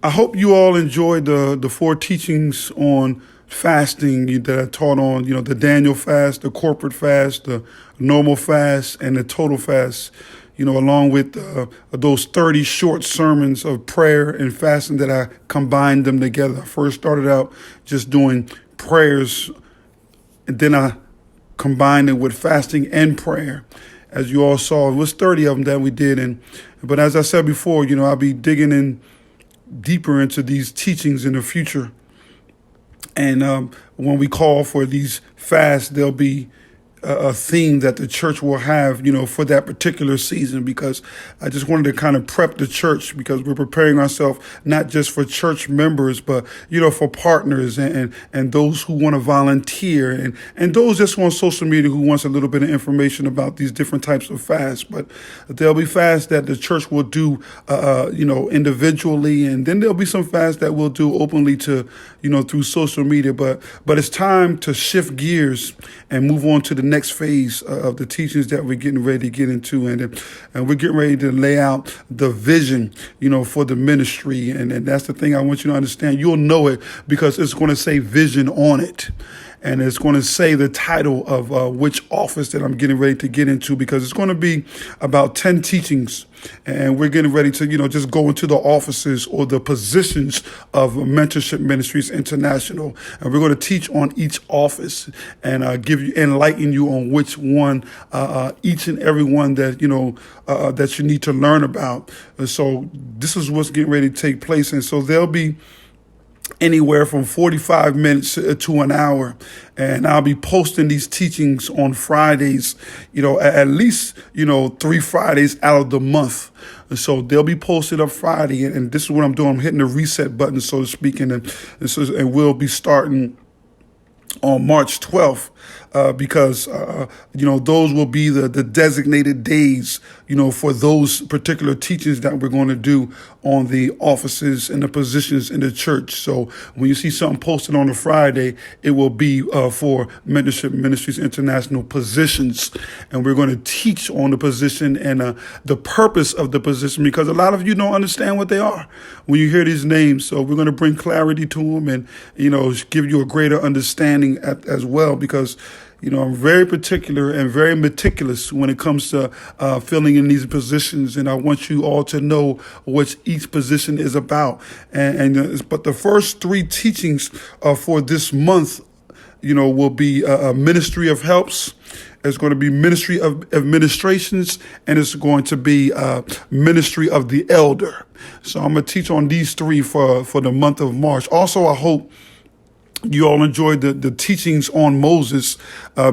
I hope you all enjoyed the four teachings on fasting that I taught on, the Daniel fast, the corporate fast, the normal fast, and the total fast, along with those 30 short sermons of prayer and fasting that I combined them together. I first started out just doing prayers, and then I combined it with fasting and prayer. As you all saw, it was 30 of them that we did. But as I said before, I'll be digging in deeper into these teachings in the future. And when we call for these fasts, there'll be a theme that the church will have, for that particular season, because I just wanted to kind of prep the church, because we're preparing ourselves not just for church members, but, for partners and those who want to volunteer and those just on social media who wants a little bit of information about these different types of fasts. But there'll be fasts that the church will do, individually, and then there'll be some fasts that we'll do openly to, through social media. But it's time to shift gears and move on to the next phase of the teachings that we're getting ready to get into, and we're getting ready to lay out the vision, for the ministry, and that's the thing I want you to understand. You'll know it because it's going to say vision on it. And it's going to say the title of which office that I'm getting ready to get into, because it's going to be about 10 teachings. And we're getting ready to, just go into the offices or the positions of Mentorship Ministries International. And we're going to teach on each office and enlighten you on which one, each and every one that, that you need to learn about. And so this is what's getting ready to take place. And so there'll be anywhere from 45 minutes to an hour. And I'll be posting these teachings on Fridays, at least, 3 Fridays out of the month. And so they'll be posted up Friday. And this is what I'm doing. I'm hitting the reset button, so to speak. And we'll be starting on March 12th, because, those will be the designated days, for those particular teachings that we're going to do on the offices and the positions in the church. So when you see something posted on a Friday, it will be for Mentorship Ministries International positions. And we're going to teach on the position and the purpose of the position, because a lot of you don't understand what they are when you hear these names. So we're going to bring clarity to them and, give you a greater understanding as well, because I'm very particular and very meticulous when it comes to filling in these positions, and I want you all to know what each position is about. But the first 3 teachings for this month, will be Ministry of Helps. It's going to be Ministry of Administrations, and it's going to be Ministry of the Elder. So I'm going to teach on these 3 for the month of March. Also, I hope you all enjoyed the teachings on Moses,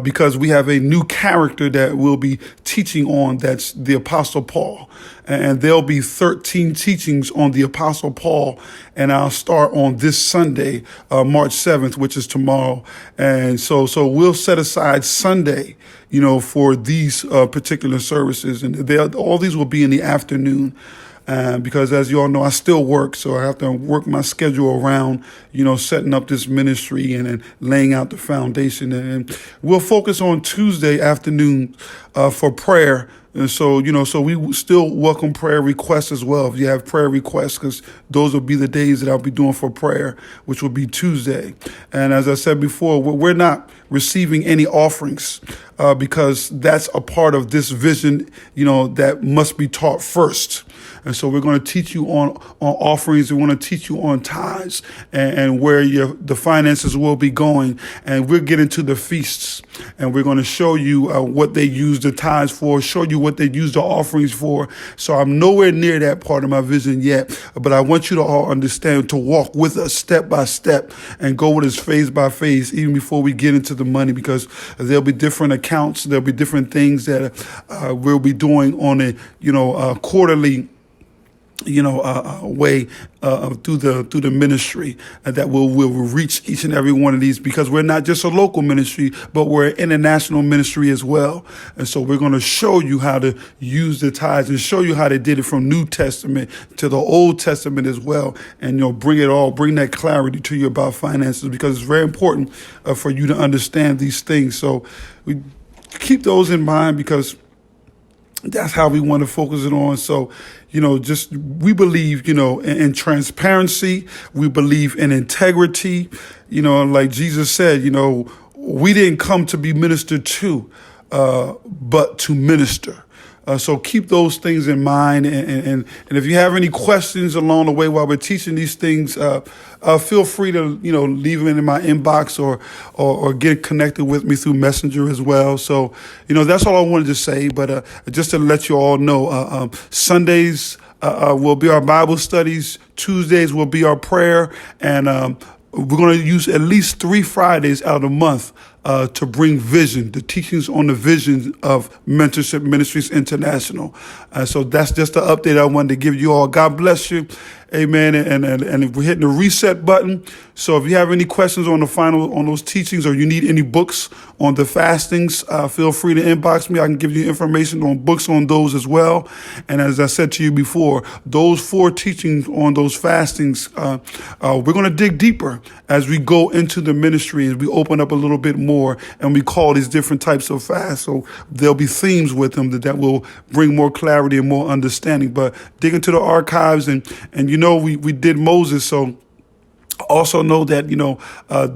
because we have a new character that we'll be teaching on. That's the Apostle Paul. And there'll be 13 teachings on the Apostle Paul. And I'll start on this Sunday, March 7th, which is tomorrow. And so we'll set aside Sunday, for these particular services. And all these will be in the afternoon. Because as you all know, I still work, so I have to work my schedule around, setting up this ministry and laying out the foundation. And we'll focus on Tuesday afternoon for prayer. And so, so we still welcome prayer requests as well. If you have prayer requests, because those will be the days that I'll be doing for prayer, which will be Tuesday. And as I said before, we're not receiving any offerings, because that's a part of this vision, that must be taught first. And so we're going to teach you on offerings. We want to teach you on tithes and where the finances will be going. And we'll get into the feasts, and we're going to show you what they use the tithes for, show you what they use the offerings for. So I'm nowhere near that part of my vision yet, but I want you to all understand, to walk with us step by step and go with us phase by phase, even before we get into the money, because there'll be different accounts. There'll be different things that we'll be doing on a quarterly way through the ministry, that will reach each and every one of these, because we're not just a local ministry, but we're an international ministry as well. And so we're going to show you how to use the tithes and show you how they did it from New Testament to the Old Testament as well. And, bring that clarity to you about finances, because it's very important for you to understand these things. So we keep those in mind, because That's how we want to focus it on. So, just we believe, in transparency. We believe in integrity. Like Jesus said, we didn't come to be ministered to, but to minister. So keep those things in mind. And if you have any questions along the way while we're teaching these things, feel free to, leave them in my inbox or get connected with me through Messenger as well. So, that's all I wanted to say. But just to let you all know, Sundays will be our Bible studies. Tuesdays will be our prayer. And we're going to use at least 3 Fridays out of the month to bring vision, the teachings on the vision of Mentorship Ministries International. So that's just the update I wanted to give you all. God bless you. Amen. And we're hitting the reset button. So if you have any questions on those teachings, or you need any books on the fastings, feel free to inbox me. I can give you information on books on those as well. And as I said to you before, those 4 teachings on those fastings, we're going to dig deeper as we go into the ministry, and we open up a little bit more, and we call these different types of fasts. So there'll be themes with them that will bring more clarity and more understanding. But dig into the archives, and we did Moses. So also know that,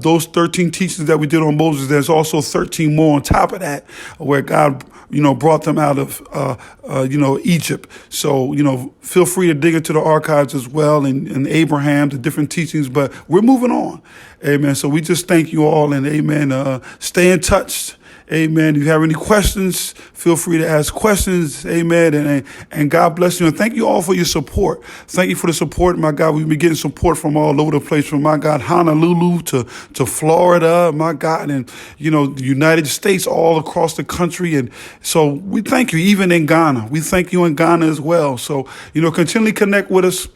those 13 teachings that we did on Moses, there's also 13 more on top of that, where God, brought them out of, Egypt. So, feel free to dig into the archives as well, and Abraham, the different teachings, but we're moving on. Amen. So we just thank you all, and amen. Stay in touch. Amen. If you have any questions, feel free to ask questions. Amen. And God bless you. And thank you all for your support. Thank you for the support. My God, we've been getting support from all over the place, from, my God, Honolulu to Florida, my God, and, the United States, all across the country. And so we thank you, even in Ghana. We thank you in Ghana as well. So, continually connect with us.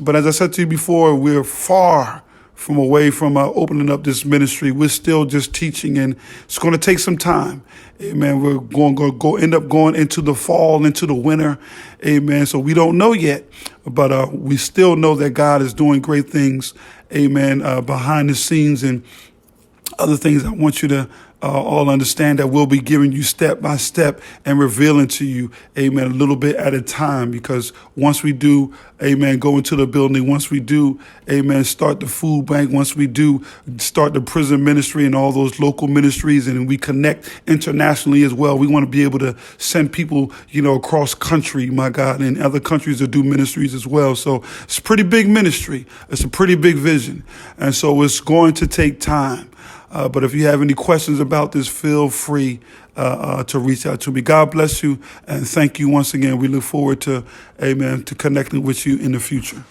But as I said to you before, we're far from away from opening up this ministry. We're still just teaching, and it's going to take some time. Amen. We're going to end up going into the fall, into the winter. Amen. So we don't know yet, but we still know that God is doing great things. Amen. Behind the scenes, and other things I want you to all understand that we'll be giving you step by step and revealing to you, amen, a little bit at a time. Because once we do, amen, go into the building, once we do, amen, start the food bank, once we do start the prison ministry and all those local ministries, and we connect internationally as well, we want to be able to send people, across country, my God, and other countries to do ministries as well. So it's a pretty big ministry. It's a pretty big vision. And so it's going to take time. But if you have any questions about this, feel free to reach out to me. God bless you, and thank you once again. We look forward to, amen, to connecting with you in the future.